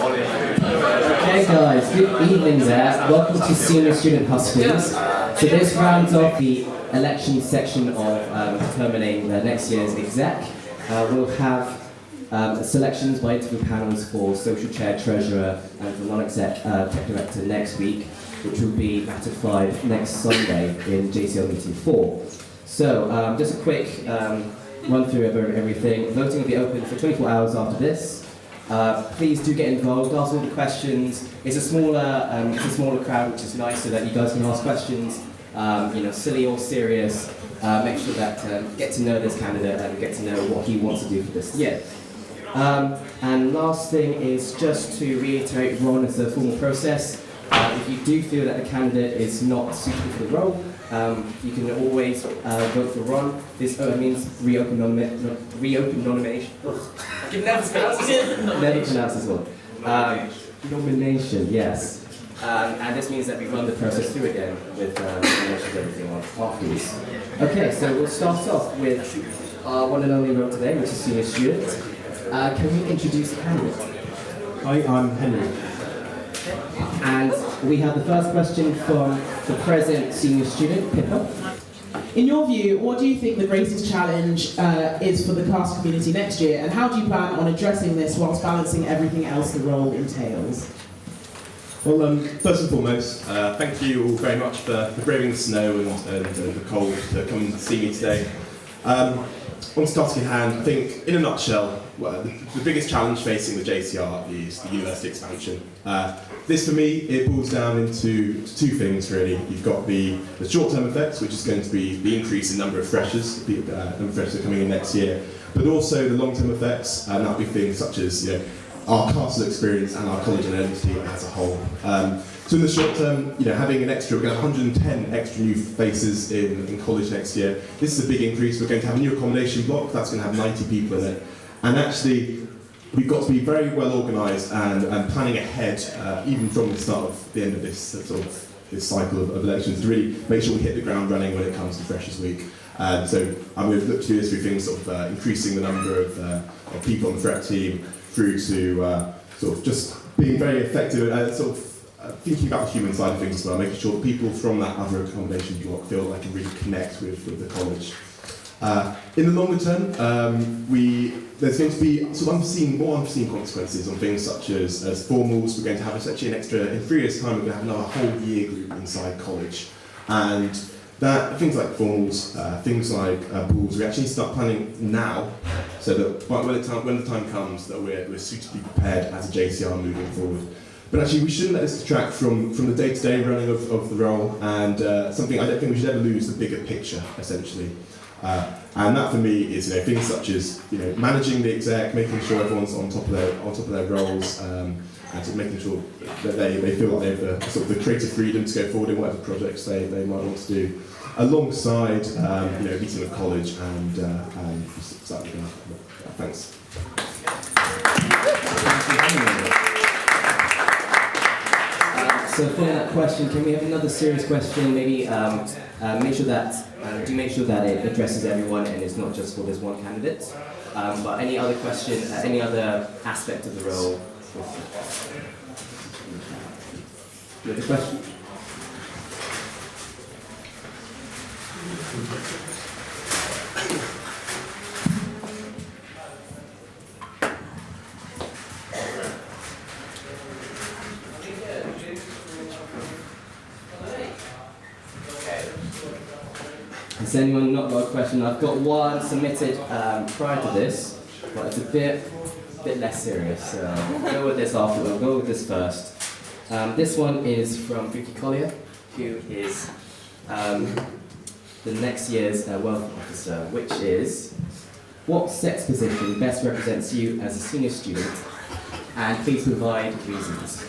Okay guys, good evening there. Welcome to Senior Student Hustings. So this rounds off the election section of determining next year's exec. We'll have selections by interview panels for social chair, treasurer and for non-exec tech director next week, which will be ratified next Sunday in JCL meeting 4. So just a quick run through of everything. Voting will be open for 24 hours after this. Please do get involved, ask all the questions. It's a smaller crowd, which is nice, so that you guys can ask questions, silly or serious. Make sure that get to know this candidate and get to know what he wants to do for this year. And last thing is just to reiterate, Ron, it's a formal process. If you do feel that a candidate is not suitable for the role, you can always vote for Ron. This means reopen nomination. I can never pronounce it. Never pronounce this one. Nomination, yes. And this means that we run the process through again with nominations and everything afterwards. Okay, so we'll start off with our one and only role today, which is senior student. Can we introduce the candidate? Hi, I'm Henry. And we have the first question from the present senior student, Pippa. In your view, what do you think the greatest challenge is for the cast community next year, and how do you plan on addressing this whilst balancing everything else the role entails? Well, first and foremost, thank you all very much for braving the snow and the cold to come and see me today. On starting hand, I think, in a nutshell, the biggest challenge facing the JCR is the university expansion. This, for me, it boils down into two things, really. You've got the short-term effects, which is going to be the increase in number of freshers, number of freshers coming in next year, but also the long-term effects, and that'll be things such as our castle experience and our college identity as a whole. So in the short term, having we're going to have 110 extra new faces in college next year. This is a big increase. We're going to have a new accommodation block that's going to have 90 people in it. And actually, we've got to be very well organised and planning ahead, even from the start of the end of this this cycle of elections, to really make sure we hit the ground running when it comes to Freshers Week. So I'm going to look to do this through things increasing the number of people on the Fret team, through to just being very effective at thinking about the human side of things as well, making sure that people from that other accommodation block feel like they can really connect with the college. In the longer term, there's going to be more unforeseen consequences on things such as formals. We're going to have essentially an extra, in 3 years' time, we're going to have another whole year group inside college. And that things like formals, things like balls, we actually start planning now, so that when the time comes, that we're suitably prepared as a JCR moving forward. But actually, we shouldn't let this detract from the day-to-day running of the role, and something I don't think we should ever lose the bigger picture, essentially. And that for me is things such as managing the exec, making sure everyone's on top of their roles, and making sure that they feel like they have the creative freedom to go forward in whatever projects they might want to do, alongside meeting with college and thanks. So for that question, can we have another serious question? Maybe make sure that it addresses everyone and it's not just for this one candidate. But any other question, any other aspect of the role? You have a question? Has anyone not got a question? I've got one submitted prior to this, but it's a bit less serious. So we'll go with this after. We'll go with this first. This one is from Vicky Collier, who is the next year's wealth officer, which is, what sex position best represents you as a senior student? And please provide reasons.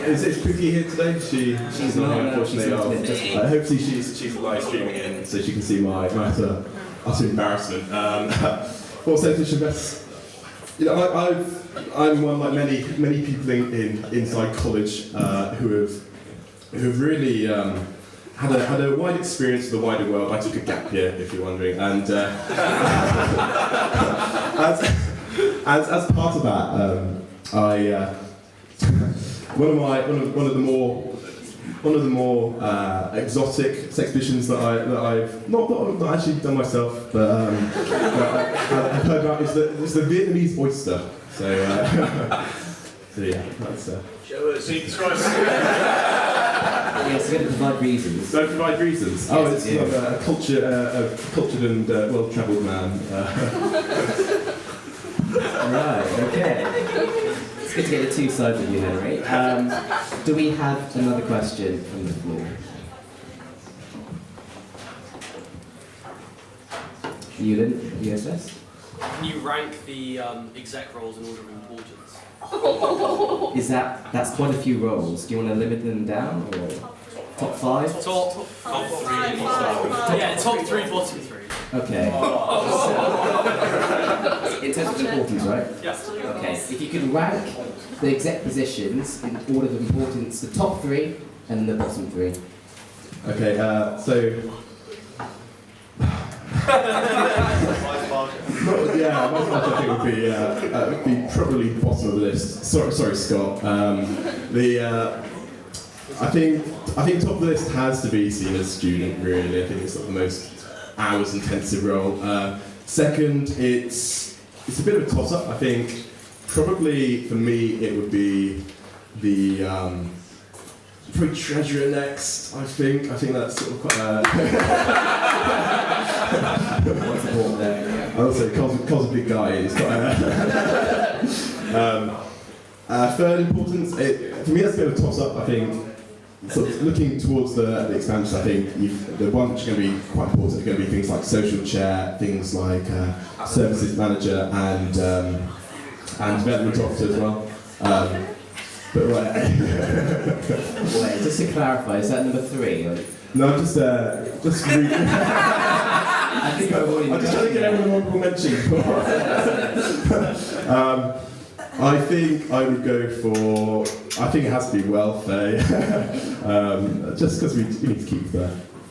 Is Vicky here today? She's not here, unfortunately. Hopefully she's live streaming in so she can see my utter embarrassment. What sex position best? I'm one like many people inside college who have really had a wide experience of the wider world. I took a gap year, if you're wondering, and as part of that, I one of the more exotic expeditions that I've not actually done myself, but I've heard about is the Vietnamese oyster. So yeah, that's. So you describe Yes, we're going to provide reasons. Don't provide reasons. Yes, Oh, it's yeah. not a cultured and well-travelled man. Right, okay. It's good to get the two sides of you, Henry. Do we have another question from the floor? Ewan, USS? Can you rank the exec roles in order of importance? That's quite a few roles. Do you want to limit them down, or top five? Top three. Yeah, top three, bottom three. Okay. So, in terms of importance, right? Yes. Okay. If you could rank the exec positions in order of importance, the top three and the bottom three. Okay, so. Yeah, my part I think would be probably bottom of the list. Sorry, Scott. I think top of the list has to be senior student. Really, I think it's sort of the most hours intensive role. Second, it's a bit of a toss up. I think probably for me it would be the probably treasurer next. I think that's sort of quite. What's important there? I also Cos a big guy. He's got third importance. For me, that's a bit of a toss up. I think. Sort of looking towards the expansion, I think the one which is going to be quite important are going to be things like social chair, things like services manager, and development officer as well. But right. Wait, just to clarify, is that number three? Or? No, just I think I've already I'm just trying to get everyone honorable mention. I think I would go for. I think it has to be welfare, just because we need to keep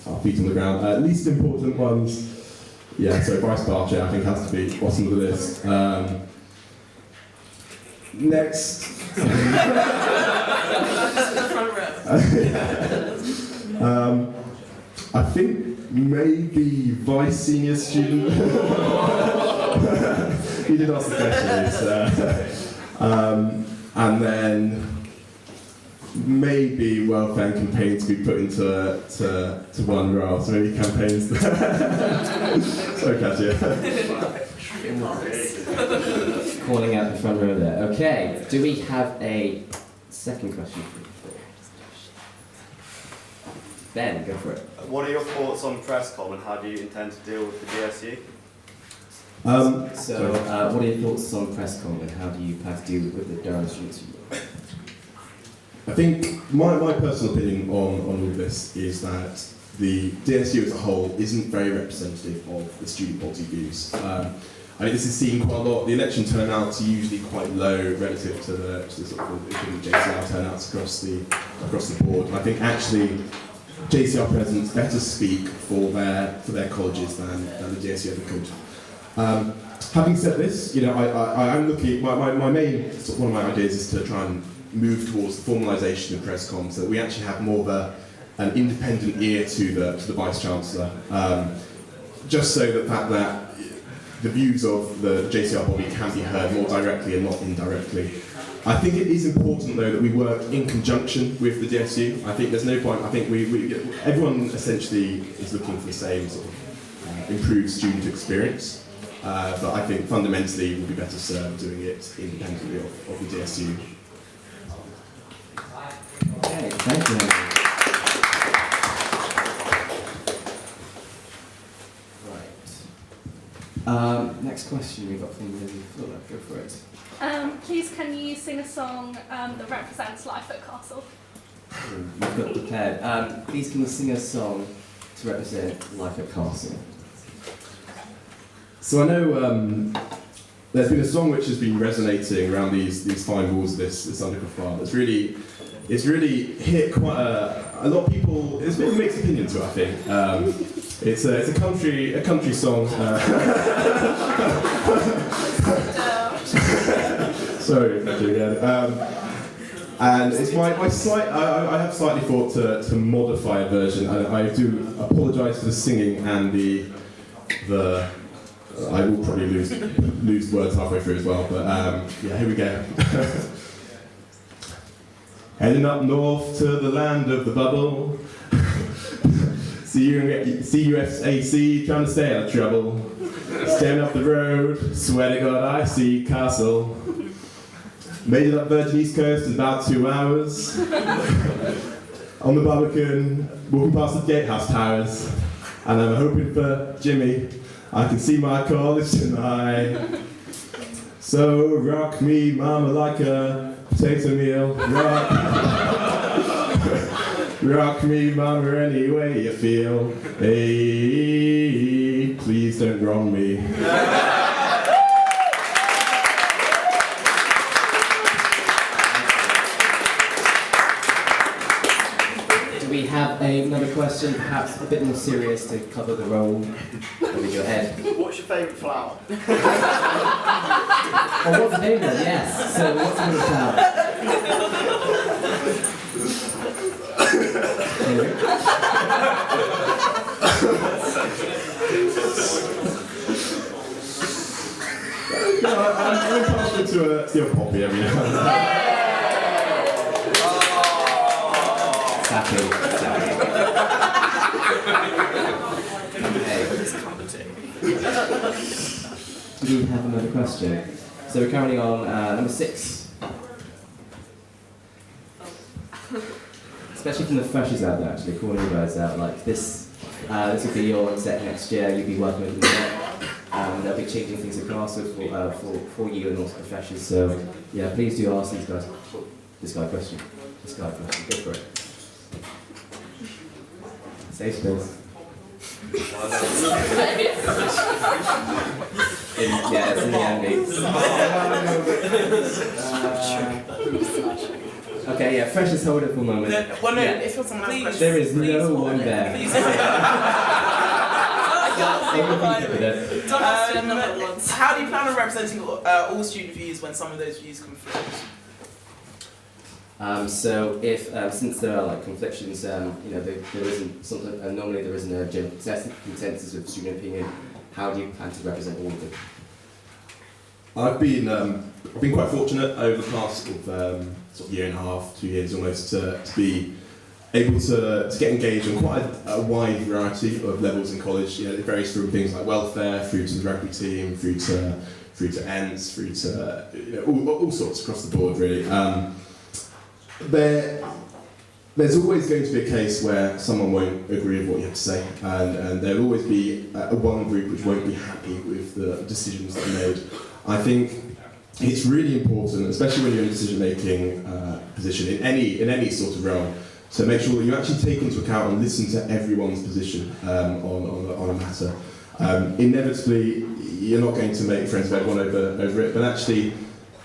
our feet on the ground. Least important ones, yeah. So Vice Bar Chair, I think has to be bottom of the list. Next. I think maybe vice senior student. You did ask the question, and then maybe welfare and campaigns to be put into one role. So maybe campaigns. Sorry, Katia. Calling out the front row there. Okay, do we have a second question? Ben, go for it. What are your thoughts on Presscom and how do you intend to deal with the DSU? What are your thoughts on Presscom and how do you plan to deal with the Durham students? I think my personal opinion on all of this is that the DSU as a whole isn't very representative of the student body views. I think this is seen quite a lot. The election turnouts are usually quite low relative to the sort of JCR turnouts across the board. And I think actually JCR presidents better speak for their colleges than the DSU ever could. Having said this, I'm looking. My main one of my ideas is to try and move towards the formalisation of Presscom, so that we actually have more of an independent ear to the Vice Chancellor, just so that the views of the JCR body can be heard more directly and not indirectly. I think it is important, though, that we work in conjunction with the DSU. I think there's no point. I think everyone essentially is looking for the same sort of improved student experience, but I think fundamentally we'll be better served doing it independently of the DSU. Okay, thank you. Right. Next question we got from Lizzie Fuller. Go for it. Please, can you sing a song that represents life at Castle? You've got prepared. Please, can you sing a song to represent life at Castle? So I know there's been a song which has been resonating around these fine walls of this Undercroft Bar. That's really it's really hit quite a lot of people. It's a bit of a mixed opinion to it, I think. It's a country song. Sorry, if I do again. And it's my slight. I have slightly thought to modify a version. I do apologise for the singing and the. I will probably lose words halfway through as well. But yeah, here we go. Heading up north to the land of the bubble. CUSAC, trying to stay out of trouble. Staring up the road, swear to God I see Castle. Made it up Virgin East Coast in about 2 hours. On the Barbican, walking past the Gatehouse Towers. And I'm hoping for Jimmy. I can see my college tonight. So rock me, mama, like a potato meal. Rock me, mama, any way you feel. Hey, please don't wrong me. Do we have another question, perhaps a bit more serious to cover the role over your head? What's your favourite flower? Oh, what's the name then? Yes. So, what's the name of the flower? Anyway. I'm partial to a poppy every now and then. Sappy. Do we have another question? So we're currently on number 6. Especially from the freshers out there, actually, calling you guys out. Like this will be your exec next year. You'll be working with them. They'll be changing things across for you and also the freshers. So yeah, please do ask these guys. This guy question. Go for it. Safe space. It's in the endings. Okay, yeah, freshers hold it for a moment. Well, no, Yeah. if you're someone else, There is no one there. how do you plan on representing all student views when some of those views conflict? So if since there are like conflictions, there isn't something. Normally there isn't a general consensus of student opinion. How do you plan to represent all of them? I've been quite fortunate over the past sort of year and a half, 2 years almost, to be able to get engaged on quite a wide variety of levels in college. You know, it varies from things like welfare, through to the rugby team, through to ENTS, through to all sorts across the board really. There's always going to be a case where someone won't agree with what you have to say, and there'll always be one group which won't be happy with the decisions that are made. I think it's really important, especially when you're in a decision-making position in any sort of realm, to make sure that you actually take into account and listen to everyone's position on a matter. Inevitably, you're not going to make friends of everyone over it, but actually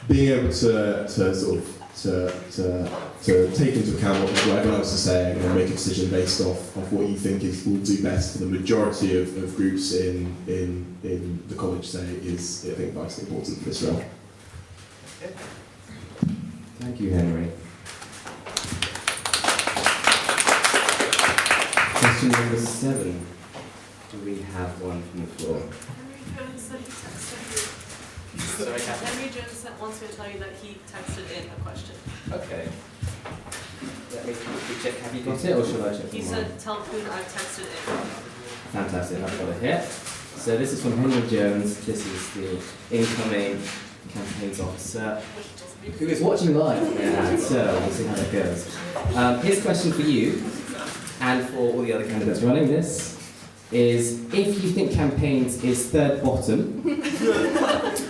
being able to take into account what everyone else is saying and make a decision based off what you think will do best for the majority of groups in the college, say, is, I think, vitally important for this role. Thank you, Henry. Question number 7. Do we have one from the floor? Henry Jones wants me to tell you that he texted in a question. Okay. Let me quickly check. Have you got it, or should I check? He said, "Tell Poon I've texted in." Fantastic. I've got it here. So this is from Henry Jones. This is the incoming campaigns officer who is watching live. Yeah. So we'll see how that goes. His question for you and for all the other candidates running this is: if you think campaigns is third bottom,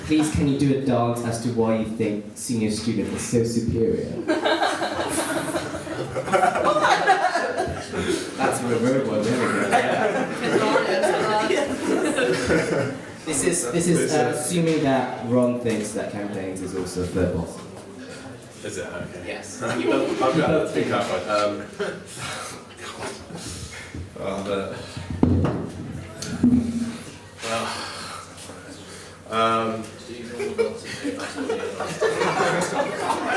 please can you do a dance as to why you think senior student is so superior? That's a road one, there we go. This is assuming that Ron thinks that campaigns is also third bottom. Is it? Okay. Yes. I've got to think that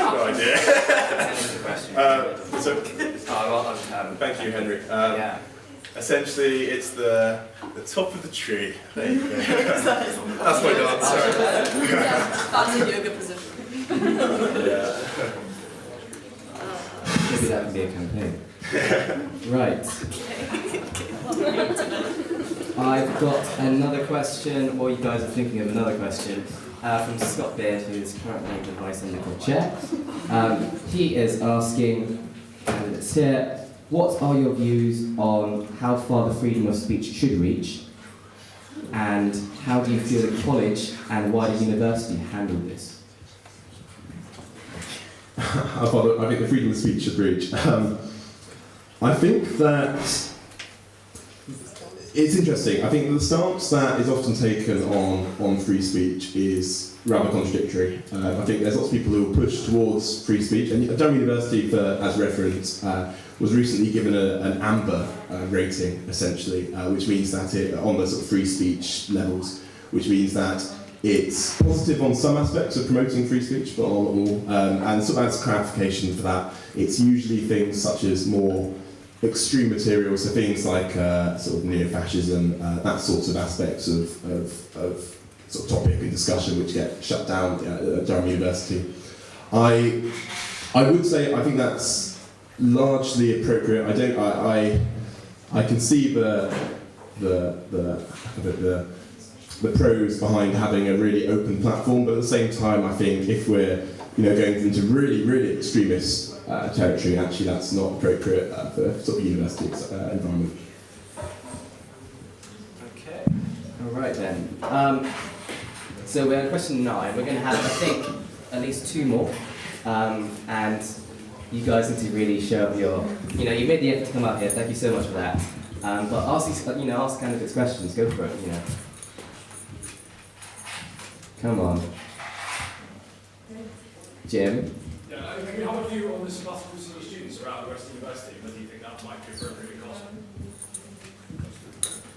no idea. Thank you, Henry. Essentially, it's the top of the tree. There you go. That's my answer. That's a yoga position. Yeah. Maybe that can be a campaign. Right. I've got another question, or you guys are thinking of another question, from Scott Beard, who is currently the Vice Undercroft Chair. He is asking candidates here, what are your views on how far the freedom of speech should reach, and how do you feel the college and wider university handle this? I think the freedom of speech should reach. I think that it's interesting. I think the stance that is often taken on free speech is rather contradictory. I think there's lots of people who will push towards free speech, and Durham University, as reference, was recently given an amber rating, essentially, which means that on the sort of free speech levels, which means that it's positive on some aspects of promoting free speech, but not all. And sort of as clarification for that, it's usually things such as more extreme materials, so things like sort of neo-fascism, that sorts of aspects of sort of topic and discussion which get shut down at Durham University. I would say I think that's largely appropriate. I can see the pros behind having a really open platform, but at the same time, I think if we're going into really, really extremist territory, actually that's not appropriate for sort of university environment. Okay. All right then. So we're on question 9. We're going to have, I think, at least 2 more, and you guys need to really show up your. You made the effort to come up here. Thank you so much for that. But ask these, ask candidates questions. Go for it. Come on. Jim? Yeah, how about you on the sabbatical senior students around the rest of the university? Whether you think that might be appropriate in cost?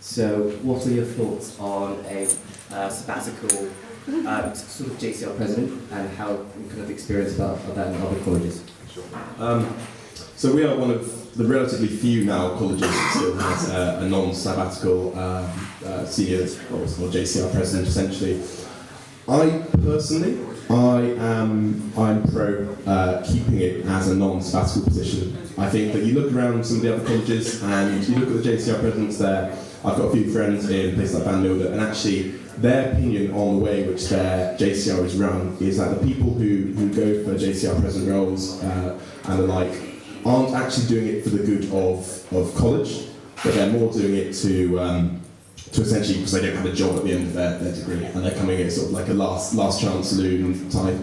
So, what are your thoughts on a sabbatical sort of JCR president, and how kind of experience about that in other colleges? Sure. So we are one of the relatively few now colleges that still has a non-sabbatical senior or JCR president, essentially. I'm pro keeping it as a non-sabbatical position. I think that you look around some of the other colleges and you look at the JCR presidents there. I've got a few friends in places like Van Milder, and actually their opinion on the way in which their JCR is run is that the people who go for JCR president roles and the like aren't actually doing it for the good of college, but they're more doing it to essentially because they don't have a job at the end of their degree, and they're coming at sort of like a last chance saloon type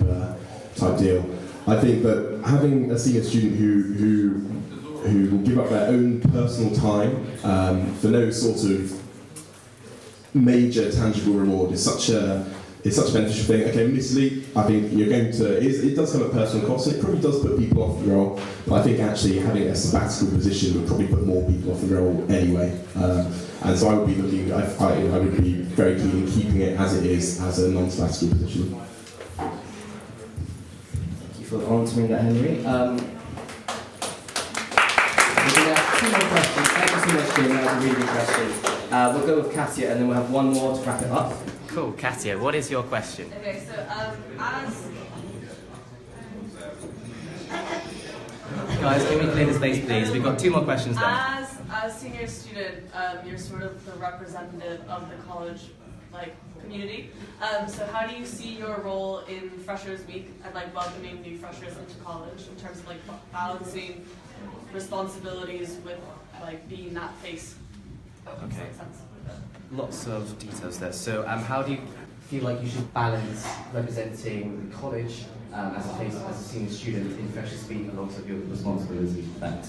deal. I think that having a senior student who will give up their own personal time for no sort of major tangible reward is such a beneficial thing. Okay, admittedly, I think you're going to. It does come at personal cost, and it probably does put people off the role. But I think actually having a sabbatical position would probably put more people off the role anyway. And so I would be looking. I would be very keen in keeping it as it is, as a non-sabbatical position. Thank you for answering that, Henry. We're going to have 2 more questions. Thank you so much, Jim. That was a really good question. We'll go with Katia, and then we'll have 1 more to wrap it up. Cool, Katia, what is your question? Okay, so Guys, can we clear the space, please? We've got 2 more questions left. as senior student, you're sort of the representative of the college community. So how do you see your role in Freshers Week and welcoming new freshers into college in terms of balancing responsibilities with being that face? Okay. Does that make sense? Lots of details there. So, how do you feel like you should balance representing the college as a senior student in Freshers Week alongside your responsibilities for that?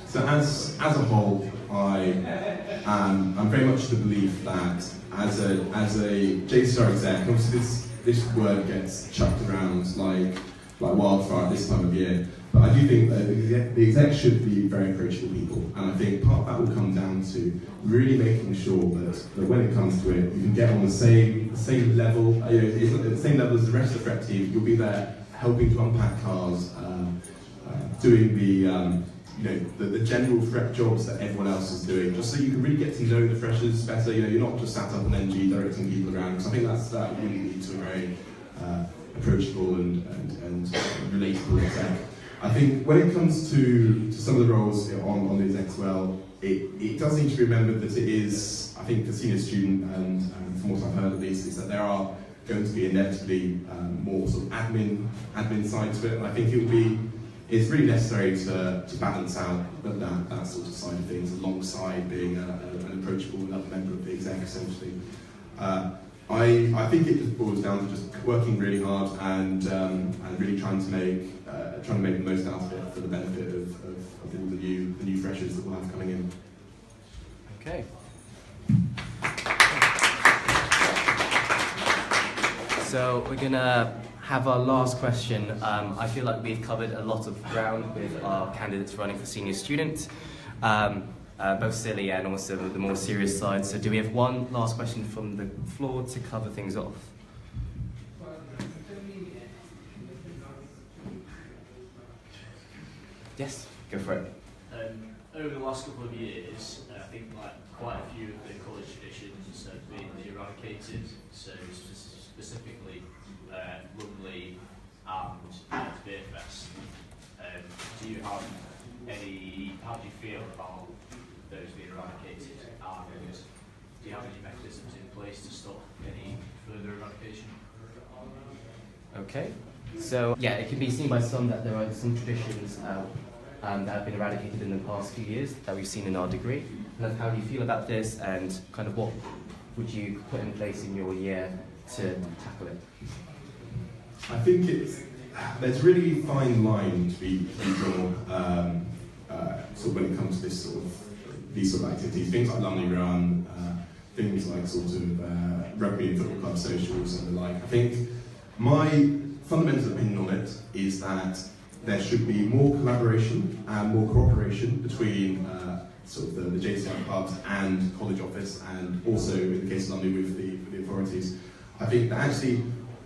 So as a whole, I'm very much of the belief that as a JCR exec, obviously this word gets chucked around like wildfire at this time of year. But I do think that the exec should be very approachable people, and I think part of that will come down to really making sure that when it comes to it, you can get on the same level. It's at the same level as the rest of the Fret team. You'll be there helping to unpack cars, doing the general Fret jobs that everyone else is doing, just so you can really get to know the freshers better. You're not just sat up on NG directing people around. Because I think that really leads to a very approachable and relatable exec. I think when it comes to some of the roles on the exec as well, it does need to be remembered that it is, I think, for senior student, and from what I've heard at least, is that there are going to be inevitably more sort of admin side to it. And I think it's really necessary to balance out that sort of side of things alongside being an approachable another member of the exec, essentially. I think it just boils down to just working really hard and really trying to make the most out of it for the benefit of all the new freshers that we'll have coming in. Okay. So we're gonna have our last question. I feel like we've covered a lot of ground with our candidates running for senior student, both silly and also the more serious side. So do we have one last question from the floor to cover things off? Yes, go for it. Over the last couple of years, I think quite a few of the college traditions have been eradicated. So specifically, Lumley and Beerfest. Do you have how do you feel about those being eradicated? And do you have any mechanisms in place to stop any further eradication? Okay. So yeah, it can be seen by some that there are some traditions that have been eradicated in the past few years that we've seen in our degree. And how do you feel about this, and kind of what would you put in place in your year to tackle it? I think there's a really fine line to be drawn sort of when it comes to these sort of activities. Things like Lumley Run, things like sort of rugby and football club socials and the like. I think my fundamental opinion on it is that there should be more collaboration and more cooperation between sort of the JCI pubs and college office, and also in the case of Lumley with the authorities. I think that actually,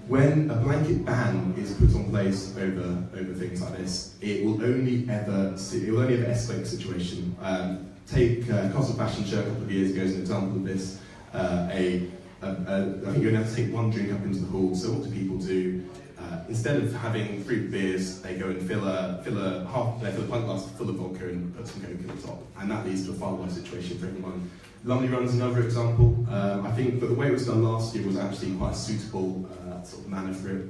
when a blanket ban is put on place over things like this, it will only ever escalate the situation. Take Castle Fashion Show a couple of years ago as an example of this. I think you're going to have to take one drink up into the hall. So what do people do? Instead of having 3 beers, they go and fill a pint glass full of vodka and put some Coke in the top, and that leads to a far worse situation for everyone. Lumley Run's another example. I think that the way it was done last year was actually quite a suitable sort of manner for it,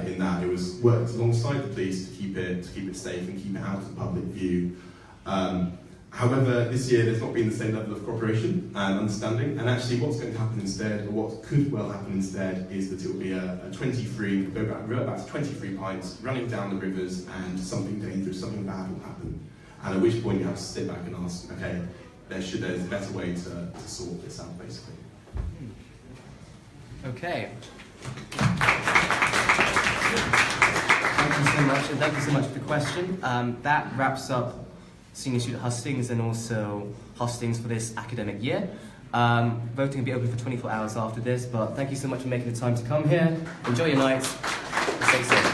in that it was worked alongside the police to keep it safe and keep it out of the public view. However, this year there's not been the same level of cooperation and understanding, and actually what's going to happen instead, or what could well happen instead, is that it will be a 23, go back to 23 pints, running down the rivers, and something dangerous, something bad will happen. And at which point you have to sit back and ask, okay, there's a better way to sort this out, basically. Okay. Thank you so much, and thank you so much for the question. That wraps up Senior Student Hustings and also Hustings for this academic year. Voting will be open for 24 hours after this, but thank you so much for making the time to come here. Enjoy your night. Stay safe.